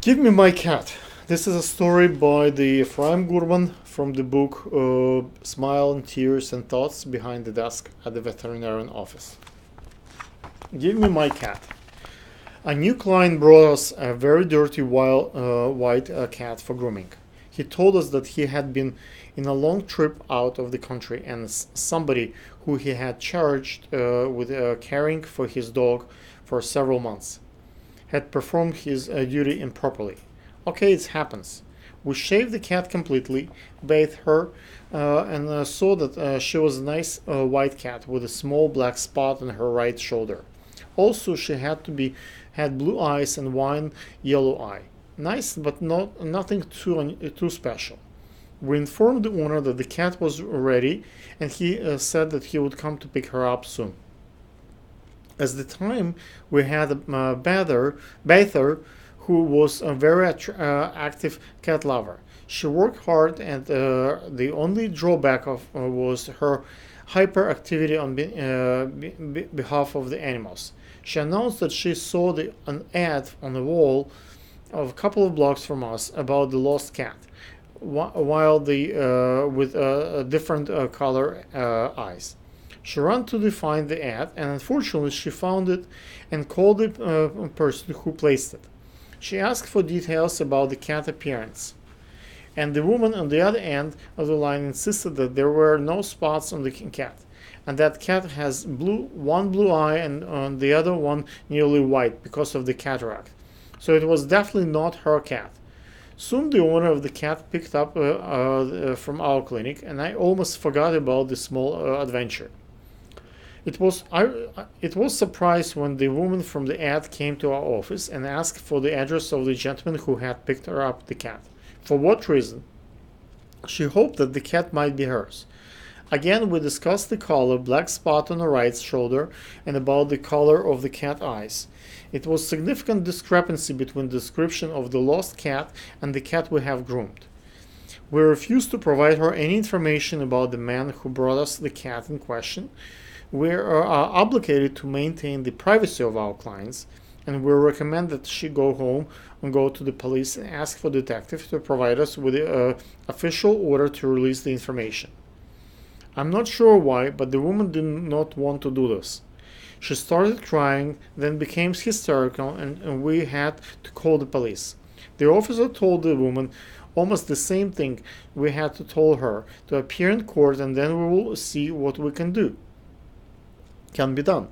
Give me my cat. This is a story by the Efroim Gurman from the book Smile and Tears and Thoughts Behind the Desk at the Veterinarian Office. Give me my cat. A new client brought us a very dirty white cat for grooming. He told us that he had been in a long trip out of the country and somebody who he had charged with caring for his dog for several months had performed his duty improperly. Okay, it happens. We shaved the cat completely, bathed her, and saw that she was a nice white cat with a small black spot on her right shoulder. Also, she had blue eyes and one yellow eye. Nice, but nothing too special. We informed the owner that the cat was ready, and he said that he would come to pick her up soon. At the time, we had a bather who was a very active cat lover. She worked hard, and the only drawback was her hyperactivity on behalf of the animals. She announced that she saw an ad on the wall of a couple of blocks from us about the lost cat, while with different color eyes. She ran to find the ad, and unfortunately she found it and called the person who placed it. She asked for details about the cat appearance, and the woman on the other end of the line insisted that there were no spots on the cat, and that cat has one blue eye and on the other one nearly white because of the cataract. So it was definitely not her cat. Soon the owner of the cat picked up from our clinic, and I almost forgot about the small adventure. It was surprised when the woman from the ad came to our office and asked for the address of the gentleman who had picked her up the cat. For what reason? She hoped that the cat might be hers. Again, we discussed the color, black spot on the right shoulder, and about the color of the cat eyes. It was significant discrepancy between the description of the lost cat and the cat we have groomed. We refused to provide her any information about the man who brought us the cat in question. We are obligated to maintain the privacy of our clients, and we recommend that she go home and go to the police and ask for detectives to provide us with an official order to release the information. I'm not sure why, but the woman did not want to do this. She started crying, then became hysterical, and we had to call the police. The officer told the woman almost the same thing we had to tell her, to appear in court, and then we will see what we can be done.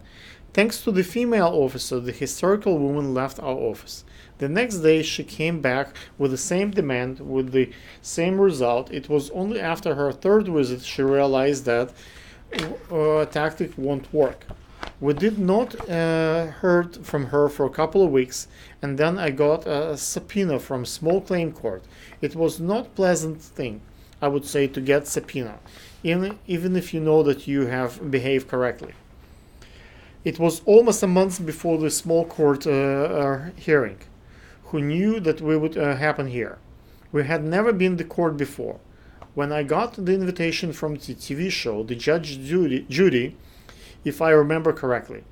Thanks to the female officer, the hysterical woman left our office. The next day she came back with the same demand, with the same result. It was only after her third visit she realized that tactic won't work. We did not heard from her for a couple of weeks, and then I got a subpoena from small claim court. It was not pleasant thing, I would say, to get subpoena, even if you know that you have behaved correctly. It was almost a month before the small court hearing. Who knew that we would happen here? We had never been to court before. When I got the invitation from the TV show, the Judge Judy, if I remember correctly,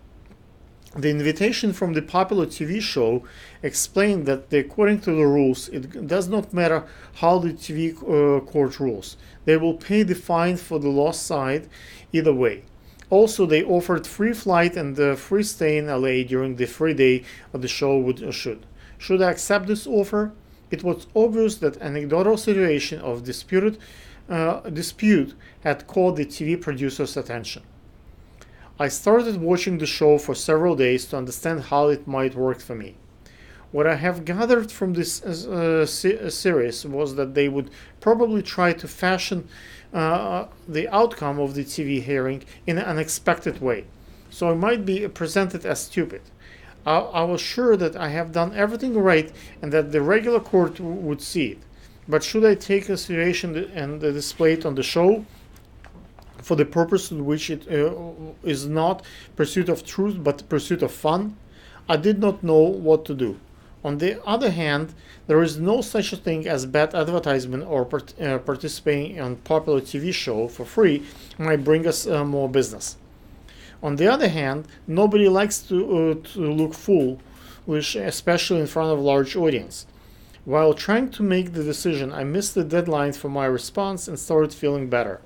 the invitation from the popular TV show explained that according to the rules, it does not matter how the TV court rules. They will pay the fine for the lost side either way. Also, they offered free flight and free stay in LA during the free day of the show would shoot. Should I accept this offer? It was obvious that anecdotal situation of dispute had caught the TV producer's attention. I started watching the show for several days to understand how it might work for me. What I have gathered from this series was that they would probably try to fashion the outcome of the TV hearing in an unexpected way, so it might be presented as stupid. I was sure that I have done everything right and that the regular court would see it. But should I take a situation and display it on the show for the purpose in which it is not pursuit of truth but pursuit of fun? I did not know what to do. On the other hand, there is no such a thing as bad advertisement or participating on popular TV show for free might bring us more business. On the other hand, nobody likes to look foolish, especially in front of a large audience. While trying to make the decision, I missed the deadline for my response and started feeling better.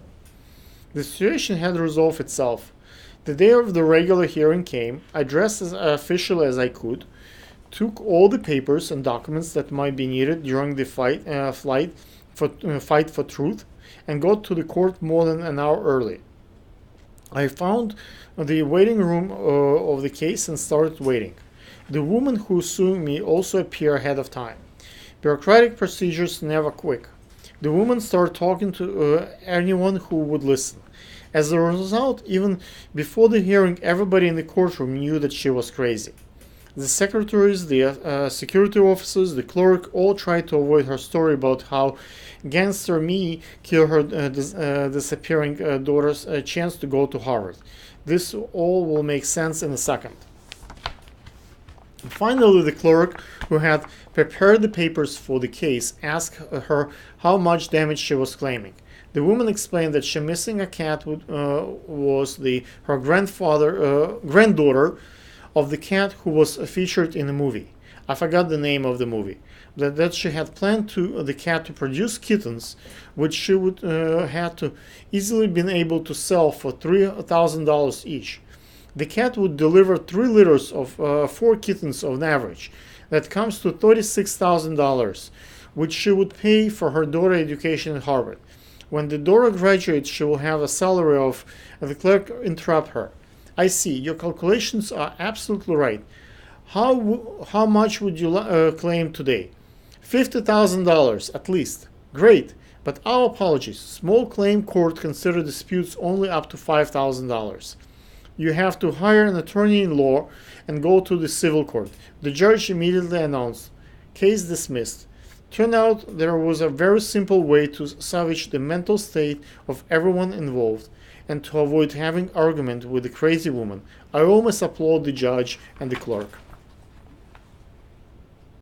The situation had resolved itself. The day of the regular hearing came. I dressed as officially as I could, took all the papers and documents that might be needed during the fight for truth, and got to the court more than an hour early. I found the waiting room of the case and started waiting. The woman who was suing me also appeared ahead of time. Bureaucratic procedures never quick. The woman started talking to anyone who would listen. As a result, even before the hearing, everybody in the courtroom knew that she was crazy. The secretaries, the security officers, the clerk all tried to avoid her story about how gangster me killed her disappearing daughter's chance to go to Harvard. This all will make sense in a second. Finally, the clerk, who had prepared the papers for the case, asked her how much damage she was claiming. The woman explained that she missing a cat was her granddaughter of the cat who was featured in the movie. I forgot the name of the movie. That she had planned the cat to produce kittens, which she would have to easily been able to sell for $3,000 each. The cat would deliver 3 litters of 4 kittens on average. That comes to $36,000, which she would pay for her daughter's education at Harvard. When the daughter graduates, she will have a salary of. The clerk interrupted her. I see. Your calculations are absolutely right. How much would you claim today? $50,000 at least. Great. But our apologies. Small claim court consider disputes only up to $5,000. You have to hire an attorney in law and go to the civil court. The judge immediately announced, case dismissed. Turned out there was a very simple way to salvage the mental state of everyone involved and to avoid having argument with the crazy woman. I almost applaud the judge and the clerk.